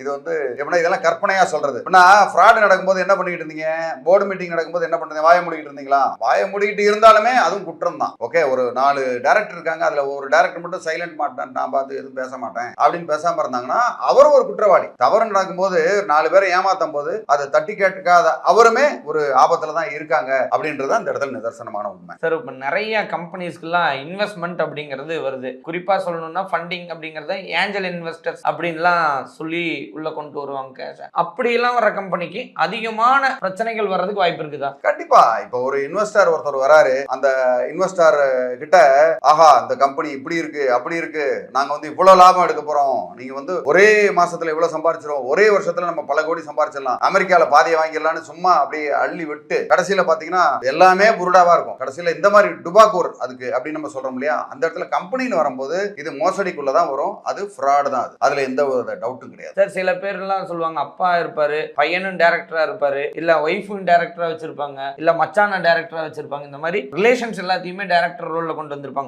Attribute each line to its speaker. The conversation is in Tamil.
Speaker 1: இது வந்து எப்படின்னா இதெல்லாம் கற்பனையா சொல்றது. ஃப்ராட் நடக்கும்போது என்ன பண்ணிட்டு இருந்தீங்க? போர்டு மீட்டிங் நடக்கும்போது என்ன பண்றீங்க? வாயை மூடிக்கிட்டு இருந்தீங்களா? வாயை மூடிக்கிட்டு இருந்தாலுமே அதுவும் குற்றம் தான். ஓகே, ஒரு 4 டைரக்டர் இருக்காங்க, அதுல ஒரு டைரக்டர் மட்டும் சைலண்ட் மாட்டேன், நான் பார்த்து எதுவும் பேச மாட்டேன் அப்படின்னு பேசாம இருந்தாங்கன்னா அவர் ஒரு குற்றவாளி. தவறு நடக்கும்போது 4 பேரை ஏமாத்தும் போது அதை தட்டி கேட்காத அவருமே ஒரு ஆபத்துல தான் இருக்காங்க அப்படின்றது அந்த இடத்துல நிதர்சனமான உண்மை.
Speaker 2: சார், இப்போ நிறைய கம்பெனிஸ்க்குலாம் இன்வெஸ்ட்மெண்ட் அப்படிங்கிறது வருது. குறிப்பா சொல்லணும்னா ஃபண்டிங் அப்படிங்கறத ஏஞ்சல் இன்வெஸ்டர்ஸ் அப்படின்லாம் சொல்லி உள்ள கொண்டு வருவாங்க கேஷ். அப்படியெல்லாம் வர கம்பெனிக்கு அதிகமான பிரச்சனைகள் வர்றதுக்கு வாய்ப்பு இருக்குதா?
Speaker 1: கண்டிப்பா. இப்போ ஒரு இன்வெஸ்டர் ஒருத்தர் வராரு, அந்த இன்வெஸ்டர் கிட்ட ஆஹா இந்த கம்பெனி இப்படி இருக்கு அப்படி இருக்கு, நாங்க வந்து இவ்வளவு லாபம் எடுக்க போறோம், நீங்க வந்து ஒரே மாசத்துல இவ்வளவு சம்பாரிச்சிரும், ஒரே வருஷத்துல நம்ம பல கோடி சம்பாரிச்சிடலாம், அமெரிக்கால பாதியை வாங்கிடலாம்னு சும்மா அப்படியே அள்ளி விட்டு கடைசியில பாத்தீங்கன்னா எல்லாமே புருடாவா இருக்கும். கடைசியில இந்த மாதிரி டுபாக்கூர் அதுக்கு அப்படின்னு நம்ம சொல்றோம் இல்லையா, அந்த இடத்துல கம்பெனின்னு வரும்போது இது மோசடிக்குள்ளதான் வரும், அது ஃப்ராட் தான். அதுல எந்த ஒரு டவுட்டும் கிடையாது.
Speaker 2: சார், சில பேர் எல்லாம் சொல்லுவாங்க அப்பா இருப்பாரு, பையனும் டைரக்டரா இருப்பாரு, இல்ல ஒய்ஃபும் டைரக்டரா வச்சிருப்பாங்க, இல்ல மச்சான டைரக்டரா வச்சிருப்பாங்க. இந்த மாதிரி ரிலேஷன்ஸ் எல்லாத்தையுமே டைரக்டர் ரோல்ல கொண்டு வந்திருப்பாங்க.